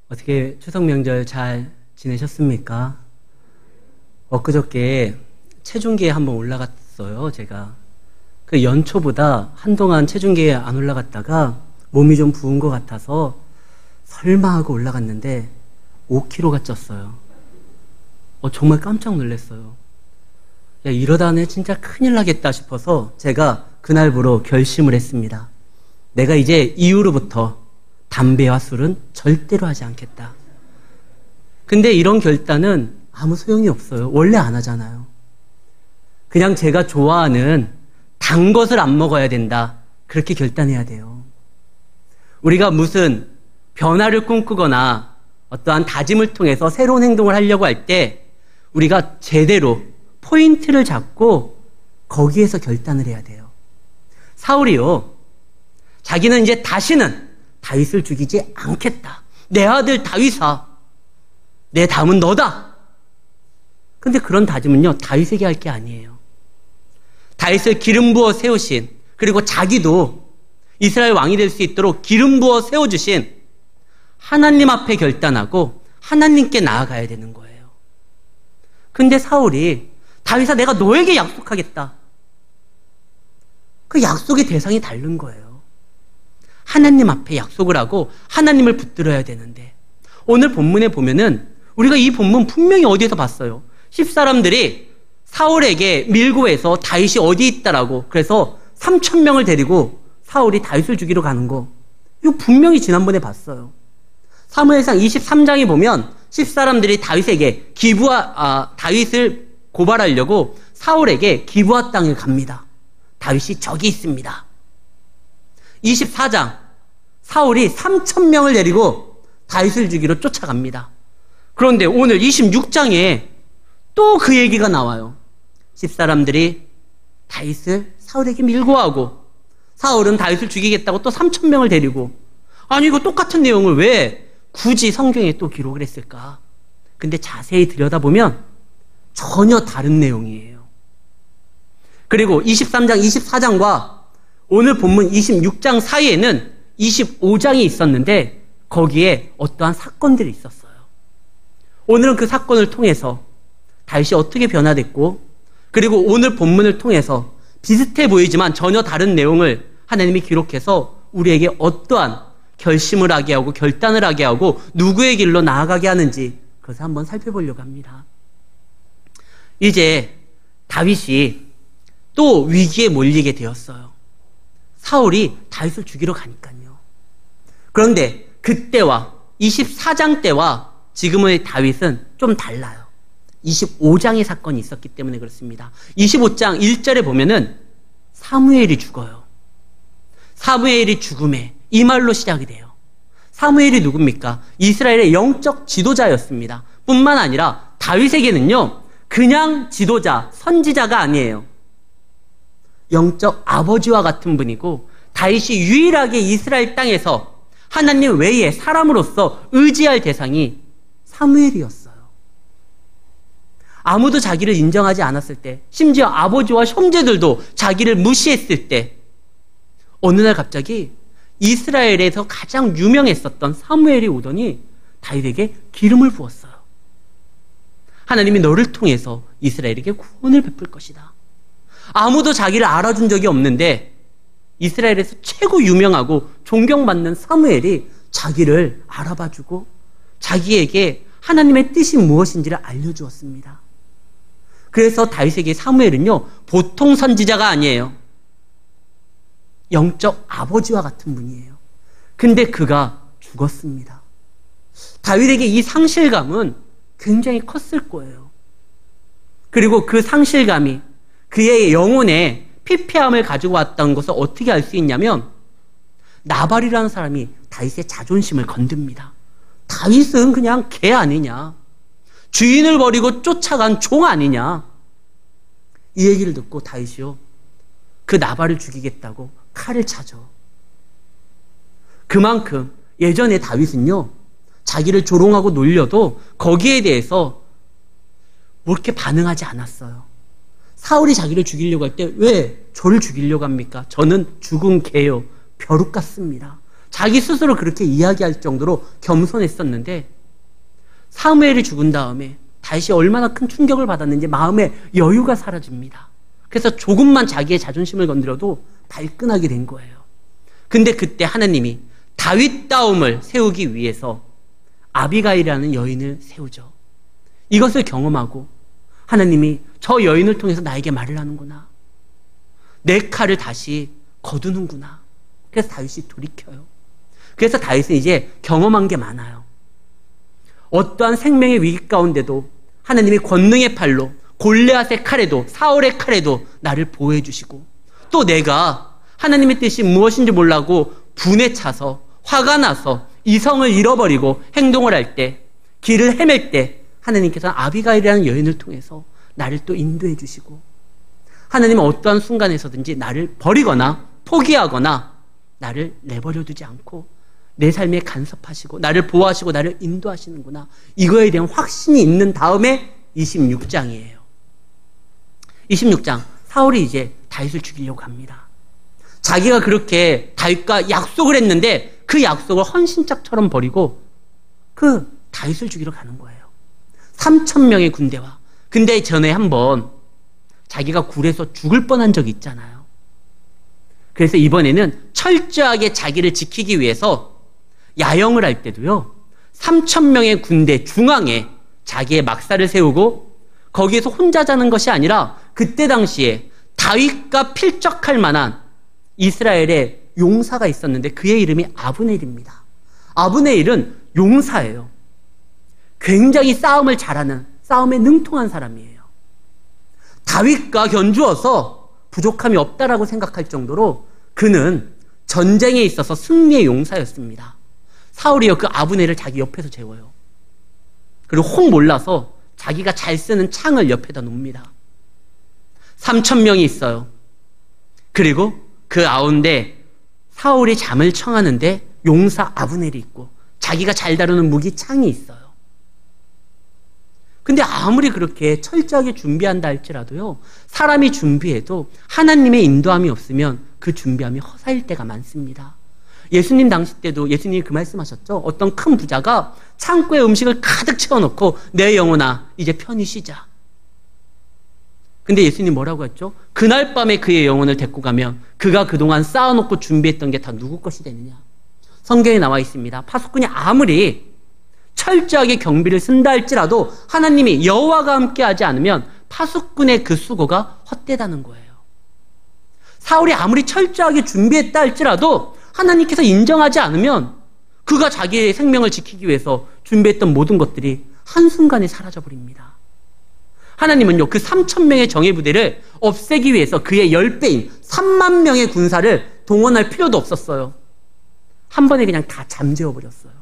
어떻게 추석 명절 잘 지내셨습니까? 엊그저께 체중계에 한번 올라갔어요, 제가. 그 연초보다 한동안 체중계에 안 올라갔다가 몸이 좀 부은 것 같아서 설마 하고 올라갔는데 5kg가 쪘어요. 정말 깜짝 놀랐어요. 야, 이러다는 진짜 큰일 나겠다 싶어서 제가 그날부로 결심을 했습니다. 내가 이제 이후로부터 담배와 술은 절대로 하지 않겠다. 근데 이런 결단은 아무 소용이 없어요. 원래 안 하잖아요. 그냥 제가 좋아하는 단 것을 안 먹어야 된다. 그렇게 결단해야 돼요. 우리가 무슨 변화를 꿈꾸거나 어떠한 다짐을 통해서 새로운 행동을 하려고 할 때 우리가 제대로 포인트를 잡고 거기에서 결단을 해야 돼요. 사울이요, 자기는 이제 다시는 다윗을 죽이지 않겠다. 내 아들 다윗아, 내 다음은 너다. 근데 그런 다짐은요, 다윗에게 할 게 아니에요. 다윗을 기름 부어 세우신, 그리고 자기도 이스라엘 왕이 될 수 있도록 기름 부어 세워주신 하나님 앞에 결단하고 하나님께 나아가야 되는 거예요. 근데 사울이 다윗아, 내가 너에게 약속하겠다. 그 약속의 대상이 다른 거예요. 하나님 앞에 약속을 하고 하나님을 붙들어야 되는데, 오늘 본문에 보면은 우리가 이 본문 분명히 어디에서 봤어요. 10사람들이 사울에게 밀고해서 다윗이 어디 있다라고, 그래서 3,000명을 데리고 사울이 다윗을 죽이러 가는 거, 이거 분명히 지난번에 봤어요. 사무엘상 23장에 보면 10사람들이 다윗에게 다윗을 고발하려고 사울에게 기브아 땅에 갑니다. 다윗이 저기 있습니다. 24장, 사울이 3,000명을 데리고 다윗을 죽이러 쫓아갑니다. 그런데 오늘 26장에 또 그 얘기가 나와요. 10사람들이 다윗을 사울에게 밀고 하고, 사울은 다윗을 죽이겠다고 또 3,000명을 데리고. 아니, 이거 똑같은 내용을 왜 굳이 성경에 또 기록을 했을까? 근데 자세히 들여다보면 전혀 다른 내용이에요. 그리고 23장, 24장과 오늘 본문 26장 사이에는 25장이 있었는데 거기에 어떠한 사건들이 있었어요. 오늘은 그 사건을 통해서 다윗이 어떻게 변화됐고, 그리고 오늘 본문을 통해서 비슷해 보이지만 전혀 다른 내용을 하나님이 기록해서 우리에게 어떠한 결심을 하게 하고 결단을 하게 하고 누구의 길로 나아가게 하는지, 그것을 한번 살펴보려고 합니다. 이제 다윗이 또 위기에 몰리게 되었어요. 사울이 다윗을 죽이러 가니까요. 그런데 그때와 24장 때와 지금의 다윗은 좀 달라요. 25장의 사건이 있었기 때문에 그렇습니다. 25장 1절에 보면은 사무엘이 죽어요. 사무엘이 죽음에 이 말로 시작이 돼요. 사무엘이 누굽니까? 이스라엘의 영적 지도자였습니다. 뿐만 아니라 다윗에게는요, 그냥 지도자, 선지자가 아니에요. 영적 아버지와 같은 분이고, 다윗이 유일하게 이스라엘 땅에서 하나님 외에 사람으로서 의지할 대상이 사무엘이었어요. 아무도 자기를 인정하지 않았을 때, 심지어 아버지와 형제들도 자기를 무시했을 때, 어느 날 갑자기 이스라엘에서 가장 유명했었던 사무엘이 오더니 다윗에게 기름을 부었어요. 하나님이 너를 통해서 이스라엘에게 구원을 베풀 것이다. 아무도 자기를 알아준 적이 없는데 이스라엘에서 최고 유명하고 존경받는 사무엘이 자기를 알아봐주고 자기에게 하나님의 뜻이 무엇인지를 알려주었습니다. 그래서 다윗에게 사무엘은요, 보통 선지자가 아니에요. 영적 아버지와 같은 분이에요. 근데 그가 죽었습니다. 다윗에게 이 상실감은 굉장히 컸을 거예요. 그리고 그 상실감이 그의 영혼에 피폐함을 가지고 왔다는 것을 어떻게 알 수 있냐면, 나발이라는 사람이 다윗의 자존심을 건듭니다. 다윗은 그냥 개 아니냐, 주인을 버리고 쫓아간 종 아니냐. 이 얘기를 듣고 다윗이요, 그 나발을 죽이겠다고 칼을 차죠. 그만큼 예전에 다윗은요, 자기를 조롱하고 놀려도 거기에 대해서 뭐 이렇게 반응하지 않았어요. 사울이 자기를 죽이려고 할 때 왜 저를 죽이려고 합니까? 저는 죽은 개요, 벼룩 같습니다. 자기 스스로 그렇게 이야기할 정도로 겸손했었는데 사무엘이 죽은 다음에 다윗이 얼마나 큰 충격을 받았는지 마음의 여유가 사라집니다. 그래서 조금만 자기의 자존심을 건드려도 발끈하게 된 거예요. 근데 그때 하나님이 다윗다움을 세우기 위해서 아비가일이라는 여인을 세우죠. 이것을 경험하고 하나님이 저 여인을 통해서 나에게 말을 하는구나. 내 칼을 다시 거두는구나. 그래서 다윗이 돌이켜요. 그래서 다윗은 이제 경험한 게 많아요. 어떠한 생명의 위기 가운데도 하나님이 권능의 팔로 골리앗의 칼에도 사울의 칼에도 나를 보호해 주시고 또 내가 하나님의 뜻이 무엇인지 몰라고 분에 차서 화가 나서 이성을 잃어버리고 행동을 할 때 길을 헤맬 때 하나님께서는 아비가일이라는 여인을 통해서 나를 또 인도해 주시고 하나님은 어떠한 순간에서든지 나를 버리거나 포기하거나 나를 내버려 두지 않고 내 삶에 간섭하시고 나를 보호하시고 나를 인도하시는구나. 이거에 대한 확신이 있는 다음에 26장이에요. 26장 사울이 이제 다윗을 죽이려고 합니다. 자기가 그렇게 다윗과 약속을 했는데 그 약속을 헌신짝처럼 버리고 그 다윗을 죽이러 가는 거예요. 3,000명의 군대와. 근데 전에 한번 자기가 굴에서 죽을 뻔한 적이 있잖아요. 그래서 이번에는 철저하게 자기를 지키기 위해서 야영을 할 때도요 3,000명의 군대 중앙에 자기의 막사를 세우고 거기에서 혼자 자는 것이 아니라 그때 당시에 다윗과 필적할 만한 이스라엘의 용사가 있었는데 그의 이름이 아브넬입니다. 아브넬은 용사예요. 굉장히 싸움을 잘하는, 싸움에 능통한 사람이에요. 다윗과 견주어서 부족함이 없다라고 생각할 정도로 그는 전쟁에 있어서 승리의 용사였습니다. 사울이요 그 아브넬을 자기 옆에서 재워요. 그리고 혹 몰라서 자기가 잘 쓰는 창을 옆에다 놓습니다. 3,000명이 있어요. 그리고 그 가운데 사울이 잠을 청하는데 용사 아브넬이 있고 자기가 잘 다루는 무기 창이 있어요. 근데 아무리 그렇게 철저하게 준비한다 할지라도요 사람이 준비해도 하나님의 인도함이 없으면 그 준비함이 허사일 때가 많습니다. 예수님 당시 때도 예수님이 그 말씀하셨죠. 어떤 큰 부자가 창고에 음식을 가득 채워놓고 내 영혼아 이제 편히 쉬자. 근데 예수님 뭐라고 했죠? 그날 밤에 그의 영혼을 데리고 가면 그가 그동안 쌓아놓고 준비했던 게 다 누구 것이 되느냐. 성경에 나와 있습니다. 파수꾼이 아무리 철저하게 경비를 쓴다 할지라도 하나님이 여호와가 함께하지 않으면 파수꾼의 그 수고가 헛되다는 거예요. 사울이 아무리 철저하게 준비했다 할지라도 하나님께서 인정하지 않으면 그가 자기의 생명을 지키기 위해서 준비했던 모든 것들이 한순간에 사라져버립니다. 하나님은요 그 3,000명의 정예부대를 없애기 위해서 그의 10배인 3만 명의 군사를 동원할 필요도 없었어요. 한 번에 그냥 다 잠재워버렸어요.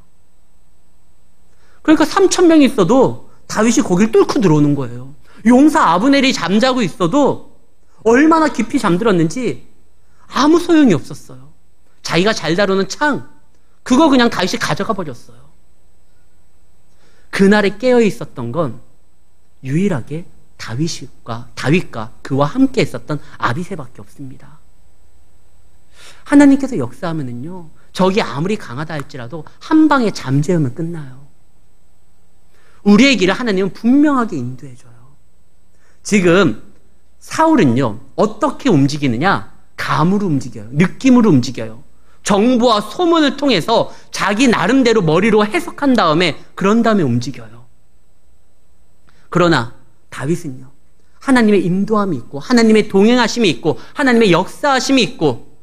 그러니까 3,000명이 있어도 다윗이 거길 뚫고 들어오는 거예요. 용사 아브넬이 잠자고 있어도 얼마나 깊이 잠들었는지 아무 소용이 없었어요. 자기가 잘 다루는 창 그거 그냥 다윗이 가져가 버렸어요. 그날에 깨어 있었던 건 유일하게 다윗과 그와 함께 있었던 아비새밖에 없습니다. 하나님께서 역사하면은요 적이 아무리 강하다 할지라도 한 방에 잠재우면 끝나요. 우리의 길을 하나님은 분명하게 인도해줘요. 지금 사울은요 어떻게 움직이느냐? 감으로 움직여요. 느낌으로 움직여요. 정보와 소문을 통해서 자기 나름대로 머리로 해석한 다음에 그런 다음에 움직여요. 그러나 다윗은요 하나님의 인도함이 있고 하나님의 동행하심이 있고 하나님의 역사하심이 있고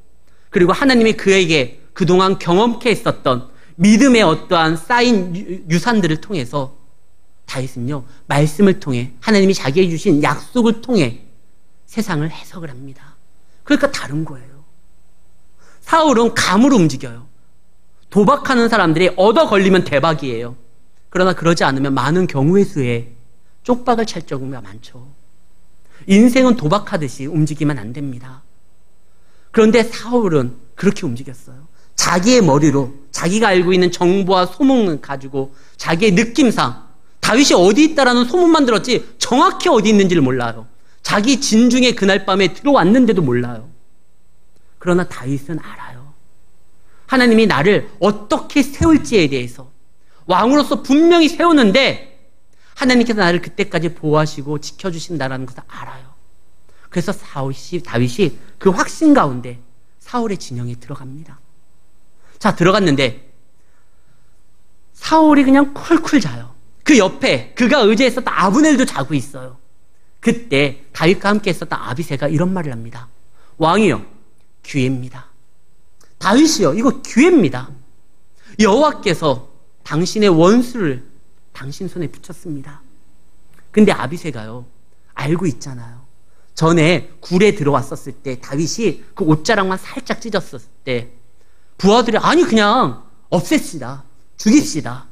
그리고 하나님이 그에게 그동안 경험케 했었던 믿음의 어떠한 쌓인 유산들을 통해서 다윗은요 말씀을 통해 하나님이 자기에게 주신 약속을 통해 세상을 해석을 합니다. 그러니까 다른 거예요. 사울은 감으로 움직여요. 도박하는 사람들이 얻어 걸리면 대박이에요. 그러나 그러지 않으면 많은 경우의 수에 쪽박을 찰 경우가 많죠. 인생은 도박하듯이 움직이면 안 됩니다. 그런데 사울은 그렇게 움직였어요. 자기의 머리로 자기가 알고 있는 정보와 소문을 가지고 자기의 느낌상 다윗이 어디 있다라는 소문만 들었지 정확히 어디 있는지를 몰라요. 자기 진중에 그날 밤에 들어왔는데도 몰라요. 그러나 다윗은 알아요. 하나님이 나를 어떻게 세울지에 대해서 왕으로서 분명히 세우는데 하나님께서 나를 그때까지 보호하시고 지켜주신다는 것을 알아요. 그래서 다윗이 그 확신 가운데 사울의 진영에 들어갑니다. 자, 들어갔는데 사울이 그냥 쿨쿨 자요. 그 옆에 그가 의지했었던 아브넬도 자고 있어요. 그때 다윗과 함께 했었던 아비새가 이런 말을 합니다. 왕이여, 기회입니다. 다윗이여, 이거 기회입니다. 여호와께서 당신의 원수를 당신 손에 붙였습니다. 근데 아비새가요, 알고 있잖아요. 전에 굴에 들어왔었을 때 다윗이 그 옷자락만 살짝 찢었을 때 부하들이 아니 그냥 없앱시다. 죽입시다.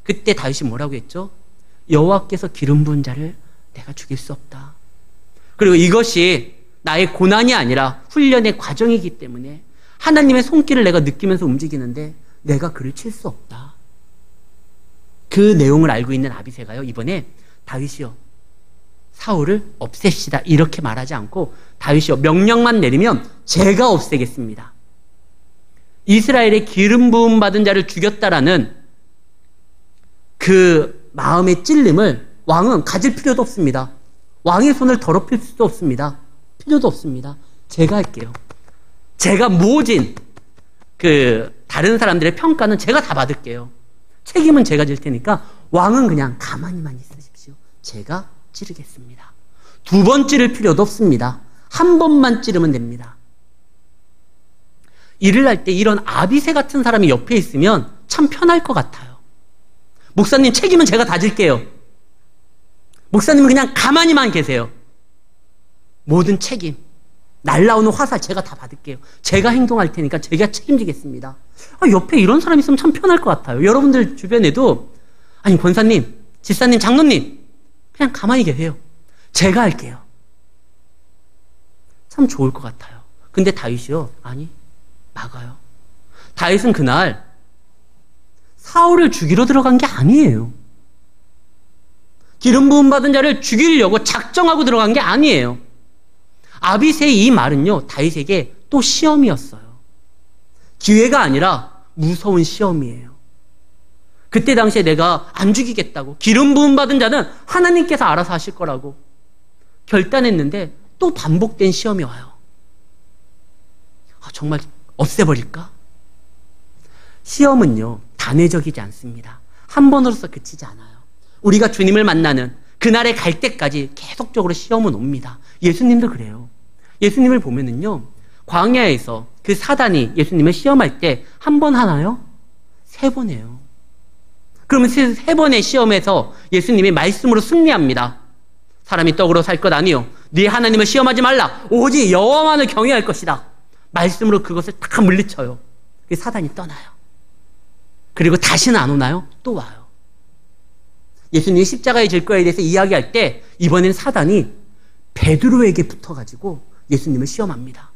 그때 다윗이 뭐라고 했죠? 여호와께서 기름 부은 자를 내가 죽일 수 없다. 그리고 이것이 나의 고난이 아니라 훈련의 과정이기 때문에 하나님의 손길을 내가 느끼면서 움직이는데 내가 그를 칠 수 없다. 그 내용을 알고 있는 아비새가요, 이번에 다윗이요, 사울을 없앱시다 이렇게 말하지 않고 다윗이요, 명령만 내리면 제가 없애겠습니다. 이스라엘의 기름 부음 받은 자를 죽였다라는 그 마음의 찔림을 왕은 가질 필요도 없습니다. 왕의 손을 더럽힐 수도 없습니다. 필요도 없습니다. 제가 할게요. 제가 모진 다른 사람들의 평가는 제가 다 받을게요. 책임은 제가 질 테니까 왕은 그냥 가만히만 있으십시오. 제가 찌르겠습니다. 두 번 찌를 필요도 없습니다. 한 번만 찌르면 됩니다. 일을 할 때 이런 아비새 같은 사람이 옆에 있으면 참 편할 것 같아요. 목사님 책임은 제가 다 질게요. 목사님은 그냥 가만히만 계세요. 모든 책임, 날라오는 화살 제가 다 받을게요. 제가 행동할 테니까 제가 책임지겠습니다. 옆에 이런 사람이 있으면 참 편할 것 같아요. 여러분들 주변에도 아니 권사님, 집사님, 장로님 그냥 가만히 계세요. 제가 할게요. 참 좋을 것 같아요. 근데 다윗이요, 아니 막아요. 다윗은 그날 사울을 죽이러 들어간 게 아니에요. 기름 부음 받은 자를 죽이려고 작정하고 들어간 게 아니에요. 아비새의 이 말은요, 다윗에게 또 시험이었어요. 기회가 아니라 무서운 시험이에요. 그때 당시에 내가 안 죽이겠다고, 기름 부음 받은 자는 하나님께서 알아서 하실 거라고 결단했는데 또 반복된 시험이 와요. 정말 없애버릴까? 시험은요, 단회적이지 않습니다. 한 번으로서 그치지 않아요. 우리가 주님을 만나는 그날에 갈 때까지 계속적으로 시험은 옵니다. 예수님도 그래요. 예수님을 보면은요, 광야에서 그 사단이 예수님을 시험할 때 한 번 하나요? 3번 해요. 그러면 3번의 시험에서 예수님이 말씀으로 승리합니다. 사람이 떡으로 살 것 아니요, 네 하나님을 시험하지 말라. 오직 여호와만을 경외할 것이다. 말씀으로 그것을 다 물리쳐요. 사단이 떠나요. 그리고 다시는 안 오나요? 또 와요. 예수님이 십자가에 질 거에 대해서 이야기할 때 이번엔 사단이 베드로에게 붙어가지고 예수님을 시험합니다.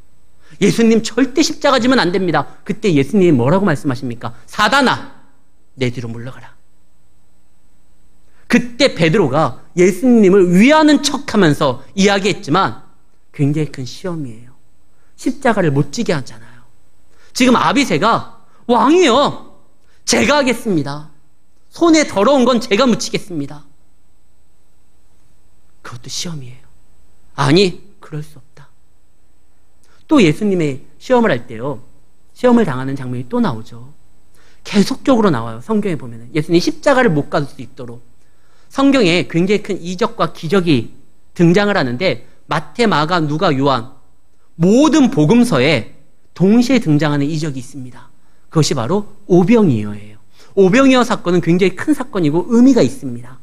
예수님 절대 십자가 지면 안 됩니다. 그때 예수님이 뭐라고 말씀하십니까? 사단아, 내 뒤로 물러가라. 그때 베드로가 예수님을 위하는 척하면서 이야기했지만 굉장히 큰 시험이에요. 십자가를 못 지게 하잖아요. 지금 아비새가 왕이요, 제가 하겠습니다. 손에 더러운 건 제가 묻히겠습니다. 그것도 시험이에요. 아니, 그럴 수 없다. 또 예수님의 시험을 할 때요, 시험을 당하는 장면이 또 나오죠. 계속적으로 나와요. 성경에 보면 예수님이 십자가를 못 갈 수 있도록 성경에 굉장히 큰 이적과 기적이 등장을 하는데 마태, 마가, 누가, 요한 모든 복음서에 동시에 등장하는 이적이 있습니다. 그것이 바로 오병이어예요. 오병이어 사건은 굉장히 큰 사건이고 의미가 있습니다.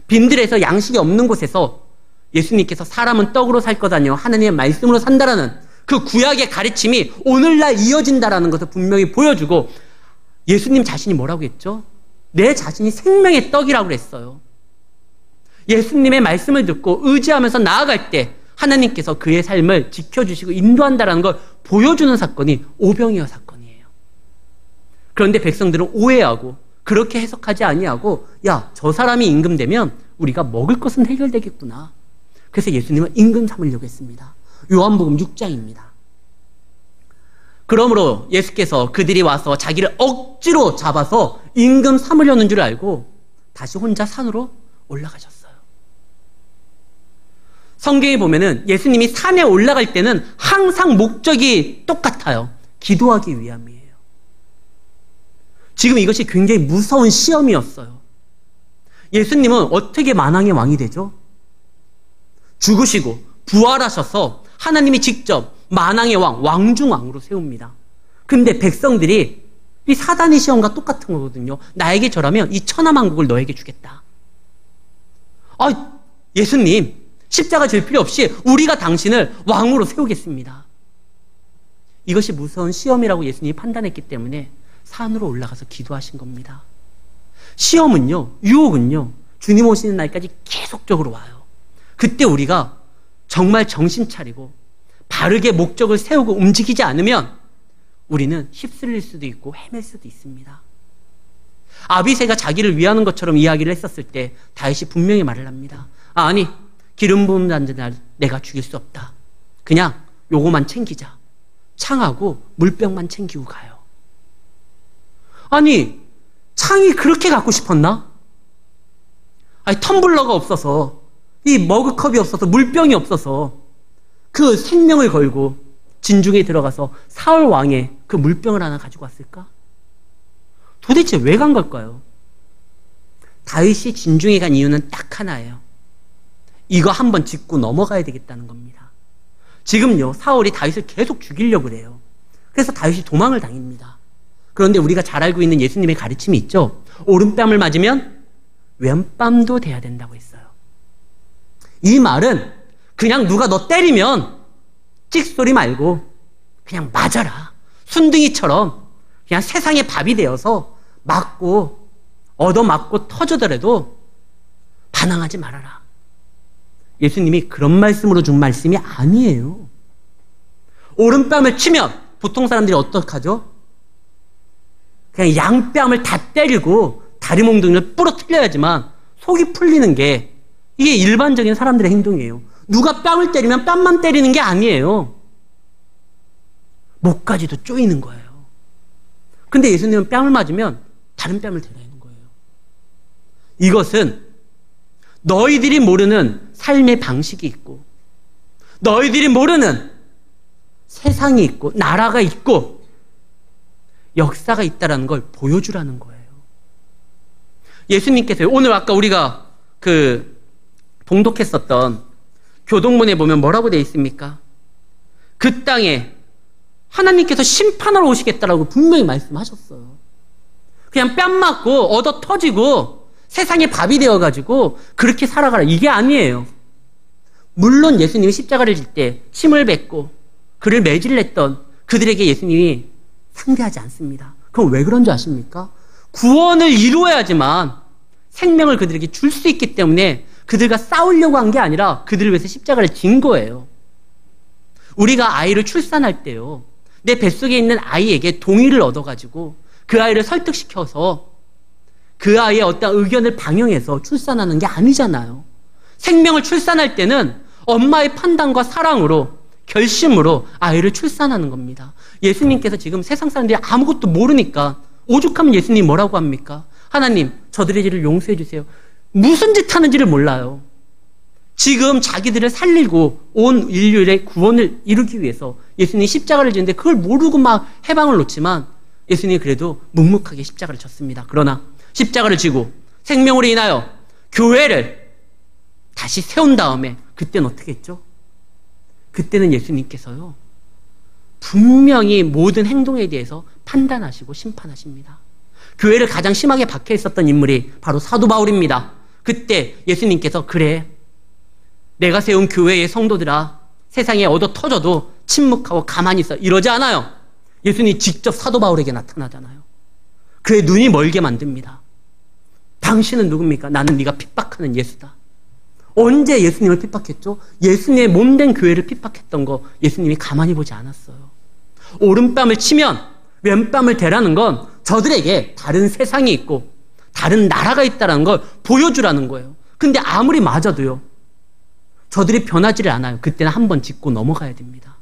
빈들에서 양식이 없는 곳에서 예수님께서 사람은 떡으로 살 거다니요, 하나님의 말씀으로 산다라는 그 구약의 가르침이 오늘날 이어진다라는 것을 분명히 보여주고, 예수님 자신이 뭐라고 했죠? 내 자신이 생명의 떡이라고 그랬어요. 예수님의 말씀을 듣고 의지하면서 나아갈 때 하나님께서 그의 삶을 지켜주시고 인도한다라는 걸 보여주는 사건이 오병이어 사건이에요. 그런데 백성들은 오해하고 그렇게 해석하지 아니하고, 야, 저 사람이 임금되면 우리가 먹을 것은 해결되겠구나. 그래서 예수님은 임금 삼으려고 했습니다. 요한복음 6장입니다. 그러므로 예수께서 그들이 와서 자기를 억지로 잡아서 임금 삼으려는 줄 알고 다시 혼자 산으로 올라가셨어요. 성경에 보면은 예수님이 산에 올라갈 때는 항상 목적이 똑같아요. 기도하기 위함이에요. 지금 이것이 굉장히 무서운 시험이었어요. 예수님은 어떻게 만왕의 왕이 되죠? 죽으시고 부활하셔서 하나님이 직접 만왕의 왕, 왕중왕으로 세웁니다. 근데 백성들이 이 사단의 시험과 똑같은 거거든요. 나에게 절하면 이 천하만국을 너에게 주겠다. 예수님 십자가 질 필요 없이 우리가 당신을 왕으로 세우겠습니다. 이것이 무서운 시험이라고 예수님이 판단했기 때문에 산으로 올라가서 기도하신 겁니다. 시험은요, 유혹은요, 주님 오시는 날까지 계속적으로 와요. 그때 우리가 정말 정신 차리고 바르게 목적을 세우고 움직이지 않으면 우리는 휩쓸릴 수도 있고 헤맬 수도 있습니다. 아비새가 자기를 위하는 것처럼 이야기를 했었을 때 다윗이 분명히 말을 합니다. 아니, 기름 부은 자들 내가 죽일 수 없다. 그냥 요거만 챙기자. 창하고 물병만 챙기고 가요. 아니, 창이 그렇게 갖고 싶었나? 아니, 텀블러가 없어서, 이 머그컵이 없어서, 물병이 없어서 그 생명을 걸고 진중에 들어가서 사울 왕의 그 물병을 하나 가지고 왔을까? 도대체 왜 간 걸까요? 다윗이 진중에 간 이유는 딱 하나예요. 이거 한번 짚고 넘어가야 되겠다는 겁니다. 지금요, 사울이 다윗을 계속 죽이려고 그래요. 그래서 다윗이 도망을 당합니다. 그런데 우리가 잘 알고 있는 예수님의 가르침이 있죠. 오른뺨을 맞으면 왼뺨도 돼야 된다고 했어요. 이 말은 그냥 누가 너 때리면 찍소리 말고 그냥 맞아라. 순둥이처럼 그냥 세상의 밥이 되어서 맞고 얻어맞고 터져더라도 반항하지 말아라. 예수님이 그런 말씀으로 준 말씀이 아니에요. 오른뺨을 치면 보통 사람들이 어떡하죠? 그냥 양뺨을 다 때리고 다리 몽둥이를 부러뜨려야지만 속이 풀리는 게 이게 일반적인 사람들의 행동이에요. 누가 뺨을 때리면 뺨만 때리는 게 아니에요. 목까지도 쪼이는 거예요. 근데 예수님은 뺨을 맞으면 다른 뺨을 대라는 거예요. 이것은 너희들이 모르는 삶의 방식이 있고 너희들이 모르는 세상이 있고 나라가 있고 역사가 있다는 걸 보여주라는 거예요. 예수님께서 오늘 아까 우리가 봉독했었던 교동문에 보면 뭐라고 되어 있습니까? 그 땅에 하나님께서 심판하러 오시겠다라고 분명히 말씀하셨어요. 그냥 뺨 맞고 얻어 터지고 세상의 밥이 되어가지고 그렇게 살아가라, 이게 아니에요. 물론 예수님이 십자가를 질 때 침을 뱉고 그를 매질냈던 그들에게 예수님이 상대하지 않습니다. 그럼 왜 그런 줄 아십니까? 구원을 이루어야지만 생명을 그들에게 줄 수 있기 때문에 그들과 싸우려고 한 게 아니라 그들을 위해서 십자가를 진 거예요. 우리가 아이를 출산할 때요, 내 뱃속에 있는 아이에게 동의를 얻어가지고 그 아이를 설득시켜서 그 아이의 어떤 의견을 방영해서 출산하는 게 아니잖아요. 생명을 출산할 때는 엄마의 판단과 사랑으로, 결심으로 아이를 출산하는 겁니다. 예수님께서 지금 세상 사람들이 아무것도 모르니까 오죽하면 예수님이 뭐라고 합니까? 하나님, 저들의 죄를 용서해 주세요. 무슨 짓 하는지를 몰라요. 지금 자기들을 살리고 온 인류의 구원을 이루기 위해서 예수님이 십자가를 지는데 그걸 모르고 막 해방을 놓지만 예수님이 그래도 묵묵하게 십자가를 졌습니다. 그러나 십자가를 지고 생명으로 인하여 교회를 다시 세운 다음에 그때는 어떻게 했죠? 그때는 예수님께서요, 분명히 모든 행동에 대해서 판단하시고 심판하십니다. 교회를 가장 심하게 박혀 있었던 인물이 바로 사도 바울입니다. 그때 예수님께서 그래, 내가 세운 교회의 성도들아, 세상에 얻어 터져도 침묵하고 가만히 있어, 이러지 않아요. 예수님이 직접 사도 바울에게 나타나잖아요. 그의 눈이 멀게 만듭니다. 당신은 누굽니까? 나는 네가 핍박하는 예수다. 언제 예수님을 핍박했죠? 예수님의 몸된 교회를 핍박했던 거 예수님이 가만히 보지 않았어요. 오른뺨을 치면 왼뺨을 대라는 건 저들에게 다른 세상이 있고 다른 나라가 있다는 걸 보여주라는 거예요. 근데 아무리 맞아도요, 저들이 변하지를 않아요. 그때는 한번 짚고 넘어가야 됩니다.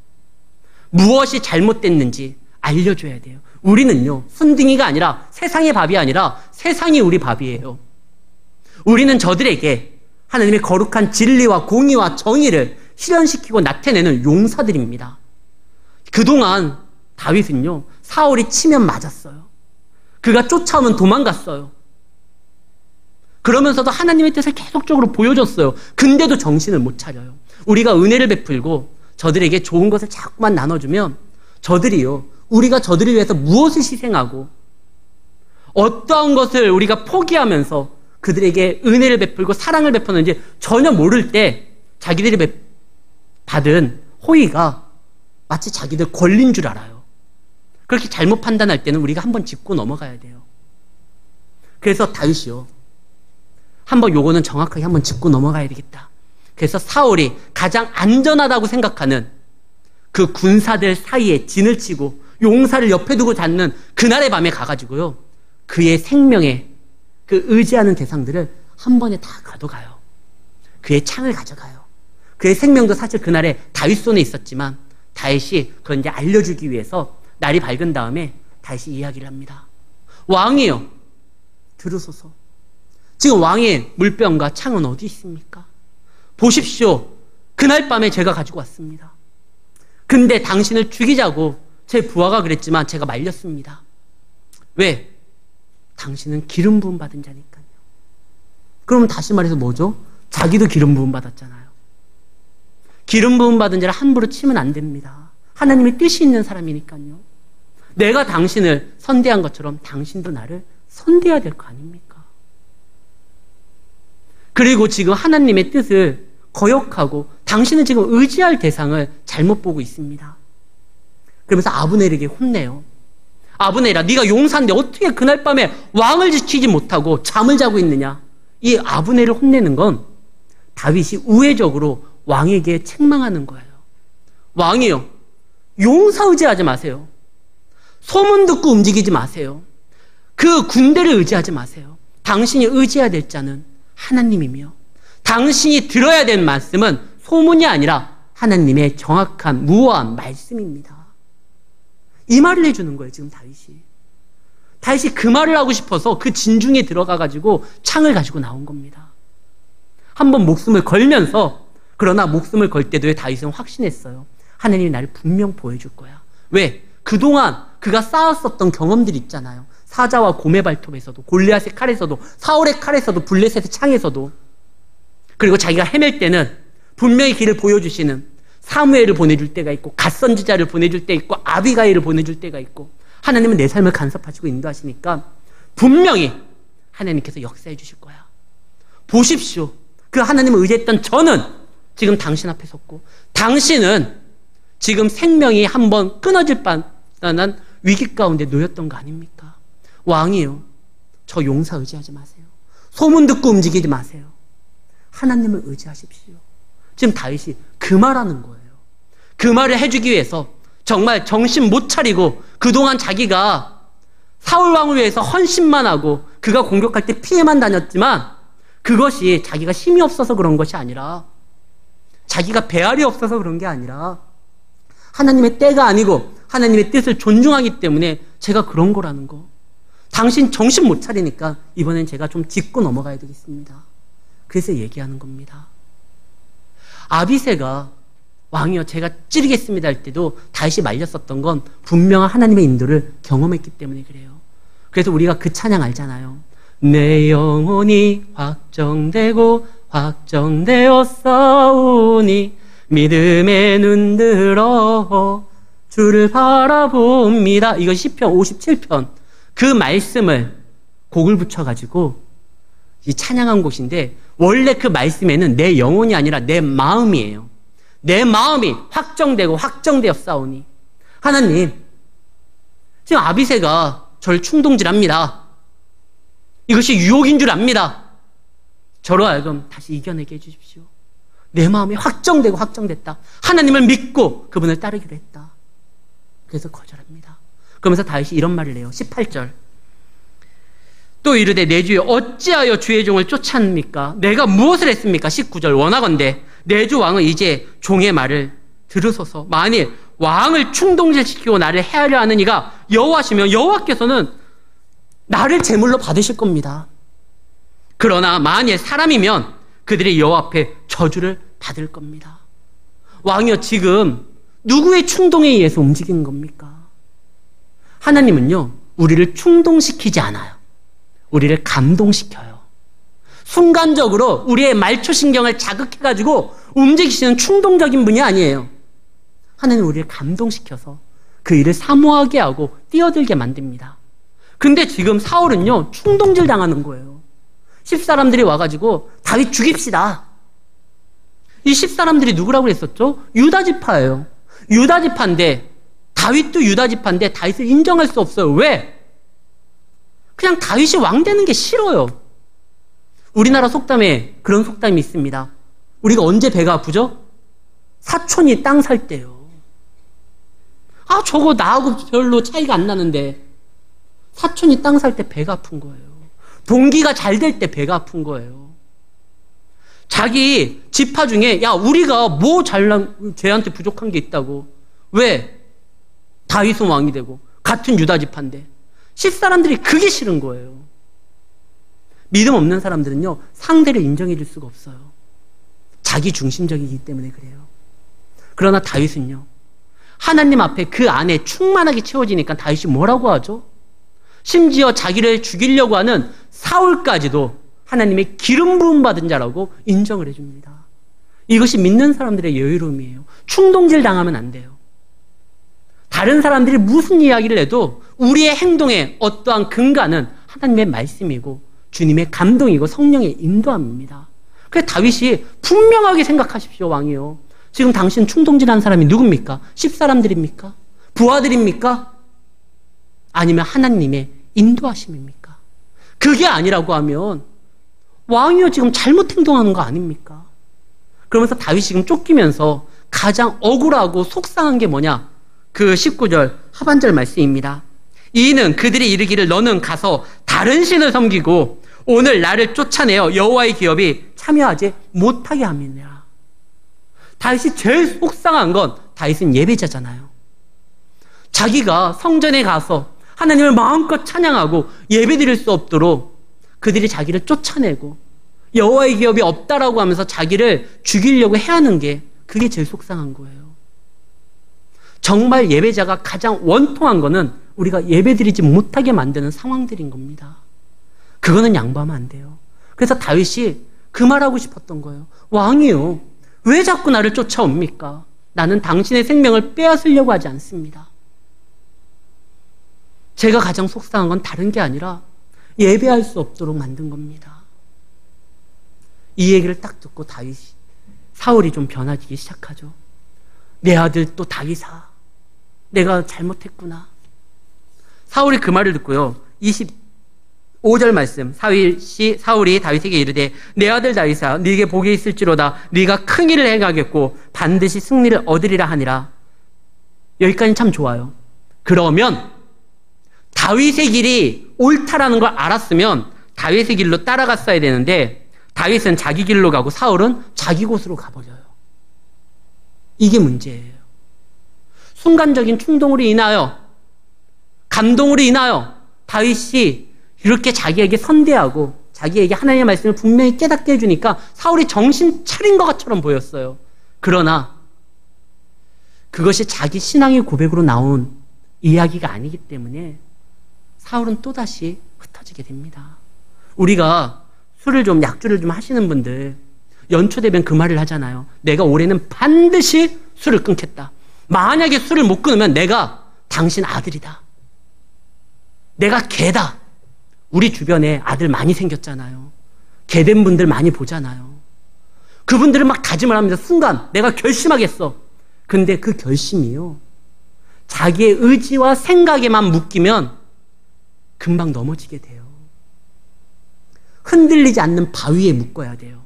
무엇이 잘못됐는지 알려줘야 돼요. 우리는요, 순둥이가 아니라 세상의 밥이 아니라 세상이 우리 밥이에요. 우리는 저들에게 하나님의 거룩한 진리와 공의와 정의를 실현시키고 나타내는 용사들입니다. 그동안 다윗은요, 사울이 치면 맞았어요. 그가 쫓아오면 도망갔어요. 그러면서도 하나님의 뜻을 계속적으로 보여줬어요. 근데도 정신을 못 차려요. 우리가 은혜를 베풀고 저들에게 좋은 것을 자꾸만 나눠주면 저들이요, 우리가 저들을 위해서 무엇을 희생하고 어떠한 것을 우리가 포기하면서 그들에게 은혜를 베풀고 사랑을 베푸는지 전혀 모를 때 자기들이 받은 호의가 마치 자기들 권리인 줄 알아요. 그렇게 잘못 판단할 때는 우리가 한번 짚고 넘어가야 돼요. 그래서 다윗이요, 한번 요거는 정확하게 한번 짚고 넘어가야 되겠다. 그래서 사울이 가장 안전하다고 생각하는 그 군사들 사이에 진을 치고 용사를 옆에 두고 잡는 그날의 밤에 가가지고요, 그의 생명에 그 의지하는 대상들을 한 번에 다 가져가요. 그의 창을 가져가요. 그의 생명도 사실 그날에 다윗 손에 있었지만 다윗이 그걸 이제 알려주기 위해서 날이 밝은 다음에 다윗이 이야기를 합니다. 왕이요, 들으소서. 지금 왕의 물병과 창은 어디 있습니까? 보십시오. 그날 밤에 제가 가지고 왔습니다. 근데 당신을 죽이자고 제 부하가 그랬지만 제가 말렸습니다. 왜? 당신은 기름 부음 받은 자니까요. 그러면 다시 말해서 뭐죠? 자기도 기름 부음 받았잖아요. 기름 부음 받은 자를 함부로 치면 안 됩니다. 하나님의 뜻이 있는 사람이니까요. 내가 당신을 선대한 것처럼 당신도 나를 선대해야 될 거 아닙니까? 그리고 지금 하나님의 뜻을 거역하고 당신은 지금 의지할 대상을 잘못 보고 있습니다. 그러면서 아브넬에게 혼내요. 아브넬아, 네가 용사인데 어떻게 그날 밤에 왕을 지키지 못하고 잠을 자고 있느냐. 이 아브넬을 혼내는 건 다윗이 우회적으로 왕에게 책망하는 거예요. 왕이요, 용사 의지하지 마세요. 소문 듣고 움직이지 마세요. 그 군대를 의지하지 마세요. 당신이 의지해야 될 자는 하나님이며 당신이 들어야 될 말씀은 소문이 아니라 하나님의 정확한 무어한 말씀입니다. 이 말을 해주는 거예요, 지금 다윗이. 다윗이 그 말을 하고 싶어서 그 진중에 들어가가지고 창을 가지고 나온 겁니다. 한번 목숨을 걸면서, 그러나 목숨을 걸 때도 다윗은 확신했어요. 하나님이 나를 분명 보여줄 거야. 왜? 그동안 그가 쌓았었던 경험들이 있잖아요. 사자와 곰의 발톱에서도, 골리앗의 칼에서도, 사울의 칼에서도, 블레셋의 창에서도, 그리고 자기가 헤맬 때는 분명히 길을 보여주시는 사무엘을 보내줄 때가 있고, 갓선지자를 보내줄 때 있고, 아비가일을 보내줄 때가 있고, 하나님은 내 삶을 간섭하시고 인도하시니까 분명히 하나님께서 역사해 주실 거야. 보십시오. 그 하나님을 의지했던 저는 지금 당신 앞에 섰고, 당신은 지금 생명이 한번 끊어질 뻔한 위기 가운데 놓였던 거 아닙니까? 왕이요, 저 용사 의지하지 마세요. 소문 듣고 움직이지 마세요. 하나님을 의지하십시오. 지금 다윗이 그 말하는 거예요. 그 말을 해주기 위해서 정말 정신 못 차리고 그동안 자기가 사울 왕을 위해서 헌신만 하고 그가 공격할 때 피해만 다녔지만, 그것이 자기가 힘이 없어서 그런 것이 아니라, 자기가 배알이 없어서 그런 게 아니라 하나님의 때가 아니고 하나님의 뜻을 존중하기 때문에 제가 그런 거라는 거. 당신 정신 못 차리니까 이번엔 제가 좀 짚고 넘어가야 되겠습니다. 그래서 얘기하는 겁니다. 아비새가 왕이여 제가 찌르겠습니다 할 때도 다윗이 말렸었던 건 분명한 하나님의 인도를 경험했기 때문에 그래요. 그래서 우리가 그 찬양 알잖아요. 내 영혼이 확정되고 확정되어 싸우니 믿음에 눈들어 주를 바라봅니다. 이거 시편 57편 그 말씀을 곡을 붙여가지고 이 찬양한 곳인데, 원래 그 말씀에는 내 영혼이 아니라 내 마음이에요. 내 마음이 확정되고 확정되어 싸우니. 하나님, 지금 아비새가 저를 충동질합니다. 이것이 유혹인 줄 압니다. 저로 하여금 다시 이겨내게 해주십시오. 내 마음이 확정되고 확정됐다. 하나님을 믿고 그분을 따르기로 했다. 그래서 거절합니다. 그러면서 다윗이 이런 말을 해요. 18절. 또 이르되 내 주여 어찌하여 주의 종을 쫓았습니까? 내가 무엇을 했습니까? 19절. 원하건대 내 주 왕은 이제 종의 말을 들으소서. 만일 왕을 충동질시키고 나를 해하려 하는 이가 여호와시며 여호와께서는 나를 제물로 받으실 겁니다. 그러나 만일 사람이면 그들이 여호와 앞에 저주를 받을 겁니다. 왕이여, 지금 누구의 충동에 의해서 움직이는 겁니까? 하나님은요, 우리를 충동시키지 않아요. 우리를 감동시켜요. 순간적으로 우리의 말초신경을 자극해가지고 움직이시는 충동적인 분이 아니에요. 하나님은 우리를 감동시켜서 그 일을 사모하게 하고 뛰어들게 만듭니다. 근데 지금 사울은요, 충동질 당하는 거예요. 10사람들이 와가지고 다윗 죽입시다. 이 10사람들이 누구라고 했었죠? 유다지파예요. 유다지파인데, 다윗도 유다지파인데 다윗을 인정할 수 없어요. 왜? 그냥 다윗이 왕 되는 게 싫어요. 우리나라 속담에 그런 속담이 있습니다. 우리가 언제 배가 아프죠? 사촌이 땅 살 때요. 아, 저거 나하고 별로 차이가 안 나는데 사촌이 땅 살 때 배가 아픈 거예요. 동기가 잘 될 때 배가 아픈 거예요. 자기 지파 중에 야, 우리가 뭐 잘난 쟤한테 부족한 게 있다고. 왜? 다윗은 왕이 되고 같은 유다 지파인데 10사람들이 그게 싫은 거예요. 믿음 없는 사람들은요, 상대를 인정해 줄 수가 없어요. 자기 중심적이기 때문에 그래요. 그러나 다윗은요, 하나님 앞에 그 안에 충만하게 채워지니까 다윗이 뭐라고 하죠? 심지어 자기를 죽이려고 하는 사울까지도 하나님의 기름 부음 받은 자라고 인정을 해줍니다. 이것이 믿는 사람들의 여유로움이에요. 충동질 당하면 안 돼요. 다른 사람들이 무슨 이야기를 해도 우리의 행동에 어떠한 근간은 하나님의 말씀이고 주님의 감동이고 성령의 인도함입니다. 그래서 다윗이 분명하게 생각하십시오, 왕이요. 지금 당신 충동질한 사람이 누굽니까? 10사람들입니까? 부하들입니까? 아니면 하나님의 인도하심입니까? 그게 아니라고 하면 왕이요, 지금 잘못 행동하는 거 아닙니까? 그러면서 다윗이 지금 쫓기면서 가장 억울하고 속상한 게 뭐냐? 그 19절 하반절 말씀입니다. 이는 그들이 이르기를 너는 가서 다른 신을 섬기고 오늘 나를 쫓아내어 여호와의 기업이 참여하지 못하게 함이니라. 다윗이 제일 속상한 건 다윗은 예배자잖아요. 자기가 성전에 가서 하나님을 마음껏 찬양하고 예배드릴 수 없도록 그들이 자기를 쫓아내고 여호와의 기업이 없다라고 하면서 자기를 죽이려고 해하는 게 그게 제일 속상한 거예요. 정말 예배자가 가장 원통한 거는 우리가 예배드리지 못하게 만드는 상황들인 겁니다. 그거는 양보하면 안 돼요. 그래서 다윗이 그 말하고 싶었던 거예요. 왕이요, 왜 자꾸 나를 쫓아옵니까? 나는 당신의 생명을 빼앗으려고 하지 않습니다. 제가 가장 속상한 건 다른 게 아니라 예배할 수 없도록 만든 겁니다. 이 얘기를 딱 듣고 사울이 좀 변화지기 시작하죠. 내 아들 또 다윗아, 내가 잘못했구나. 사울이 그 말을 듣고요, 25절 말씀, 사울이 다윗에게 이르되 내 아들 다윗아, 네게 복이 있을지로다. 네가 큰 일을 행하겠고 반드시 승리를 얻으리라 하니라. 여기까지는 참 좋아요. 그러면 다윗의 길이 옳다라는 걸 알았으면 다윗의 길로 따라갔어야 되는데 다윗은 자기 길로 가고 사울은 자기 곳으로 가버려요. 이게 문제예요. 순간적인 충동으로 인하여, 감동으로 인하여 다윗이 이렇게 자기에게 선대하고 자기에게 하나님의 말씀을 분명히 깨닫게 해주니까 사울이 정신 차린 것처럼 보였어요. 그러나 그것이 자기 신앙의 고백으로 나온 이야기가 아니기 때문에 사울은 또다시 흩어지게 됩니다. 우리가 약주를 좀 하시는 분들 연초되면 그 말을 하잖아요. 내가 올해는 반드시 술을 끊겠다. 만약에 술을 못 끊으면 내가 당신 아들이다. 내가 개다. 우리 주변에 아들 많이 생겼잖아요. 개된 분들 많이 보잖아요. 그분들은 막 다짐을 합니다. 순간 내가 결심하겠어. 근데 그 결심이요, 자기의 의지와 생각에만 묶이면 금방 넘어지게 돼요. 흔들리지 않는 바위에 묶어야 돼요.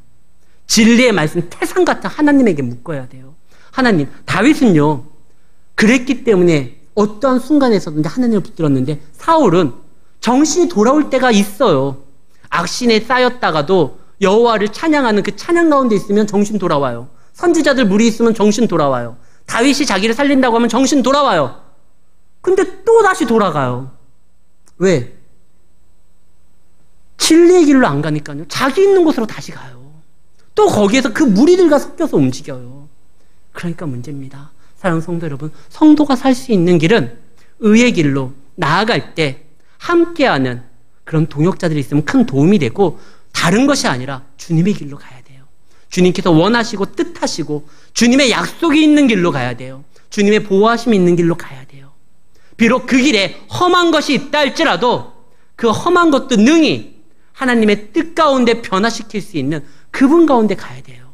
진리의 말씀 태산 같은 하나님에게 묶어야 돼요. 하나님, 다윗은요 그랬기 때문에 어떠한 순간에서든지 하나님을 붙들었는데 사울은 정신이 돌아올 때가 있어요. 악신에 쌓였다가도 여호와를 찬양하는 그 찬양 가운데 있으면 정신 돌아와요. 선지자들 무리 있으면 정신 돌아와요. 다윗이 자기를 살린다고 하면 정신 돌아와요. 근데 또 다시 돌아가요. 왜? 진리의 길로 안 가니까요. 자기 있는 곳으로 다시 가요. 또 거기에서 그 무리들과 섞여서 움직여요. 그러니까 문제입니다. 사랑하는 성도 여러분, 성도가 살 수 있는 길은 의의 길로 나아갈 때 함께하는 그런 동역자들이 있으면 큰 도움이 되고, 다른 것이 아니라 주님의 길로 가야 돼요. 주님께서 원하시고 뜻하시고 주님의 약속이 있는 길로 가야 돼요. 주님의 보호하심이 있는 길로 가야 돼요. 비록 그 길에 험한 것이 있다 할지라도 그 험한 것도 능히 하나님의 뜻 가운데 변화시킬 수 있는 그분 가운데 가야 돼요.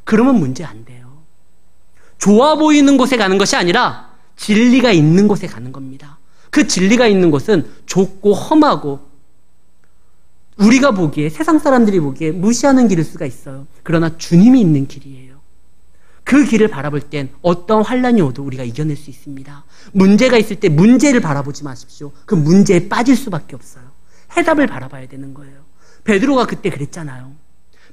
그러면 문제 안 돼요. 좋아 보이는 곳에 가는 것이 아니라 진리가 있는 곳에 가는 겁니다. 그 진리가 있는 곳은 좁고 험하고 우리가 보기에, 세상 사람들이 보기에 무시하는 길일 수가 있어요. 그러나 주님이 있는 길이에요. 그 길을 바라볼 땐 어떤 환란이 오도 우리가 이겨낼 수 있습니다. 문제가 있을 때 문제를 바라보지 마십시오. 그 문제에 빠질 수밖에 없어요. 해답을 바라봐야 되는 거예요. 베드로가 그때 그랬잖아요.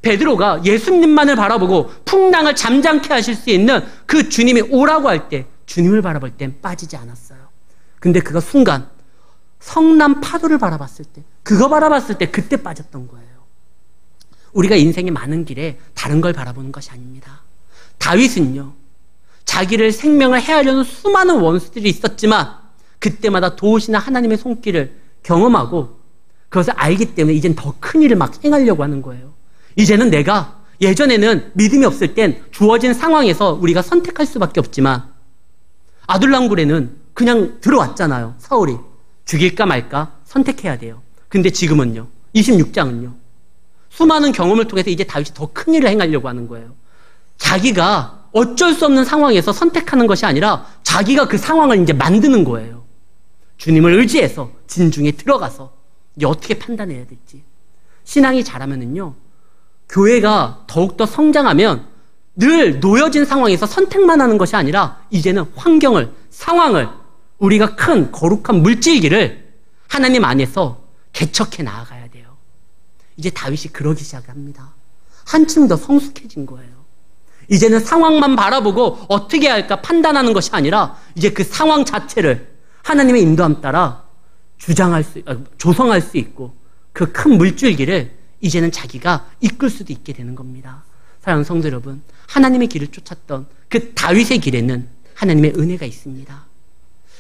베드로가 예수님만을 바라보고 풍랑을 잠잠케 하실 수 있는 그 주님이 오라고 할 때 주님을 바라볼 땐 빠지지 않았어요. 근데 그가 순간 성남 파도를 바라봤을 때, 그거 바라봤을 때 그때 빠졌던 거예요. 우리가 인생의 많은 길에 다른 걸 바라보는 것이 아닙니다. 다윗은요, 자기를 생명을 해하려는 수많은 원수들이 있었지만 그때마다 도우시는 하나님의 손길을 경험하고 그것을 알기 때문에 이젠 더 큰 일을 막 행하려고 하는 거예요. 이제는 내가, 예전에는 믿음이 없을 땐 주어진 상황에서 우리가 선택할 수밖에 없지만 아둘람굴에는 그냥 들어왔잖아요. 사울이 죽일까 말까 선택해야 돼요. 근데 지금은요, 26장은요, 수많은 경험을 통해서 이제 다윗이 더 큰 일을 행하려고 하는 거예요. 자기가 어쩔 수 없는 상황에서 선택하는 것이 아니라 자기가 그 상황을 이제 만드는 거예요. 주님을 의지해서 진중에 들어가서 이제 어떻게 판단해야 될지. 신앙이 자라면은요, 교회가 더욱더 성장하면 늘 놓여진 상황에서 선택만 하는 것이 아니라 이제는 환경을, 상황을, 우리가 큰 거룩한 물질기를 하나님 안에서 개척해 나아가야 돼요. 이제 다윗이 그러기 시작합니다. 한층 더 성숙해진 거예요. 이제는 상황만 바라보고 어떻게 할까 판단하는 것이 아니라 이제 그 상황 자체를 하나님의 인도함 따라 조성할 수 있고 그 큰 물줄기를 이제는 자기가 이끌 수도 있게 되는 겁니다. 사랑하는 성도 여러분, 하나님의 길을 쫓았던 그 다윗의 길에는 하나님의 은혜가 있습니다.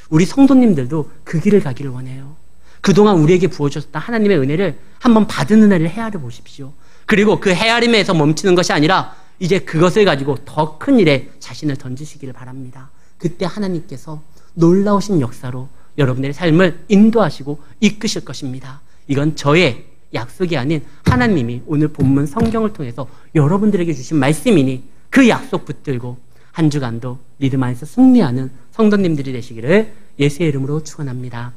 우리 성도님들도 그 길을 가기를 원해요. 그동안 우리에게 부어주셨던 하나님의 은혜를 한번 받은 은혜를 헤아려 보십시오. 그리고 그 헤아림에서 멈추는 것이 아니라 이제 그것을 가지고 더 큰 일에 자신을 던지시기를 바랍니다. 그때 하나님께서 놀라우신 역사로 여러분들의 삶을 인도하시고 이끄실 것입니다. 이건 저의 약속이 아닌 하나님이 오늘 본문 성경을 통해서 여러분들에게 주신 말씀이니 그 약속 붙들고 한 주간도 믿음 안에서 승리하는 성도님들이 되시기를 예수의 이름으로 축원합니다.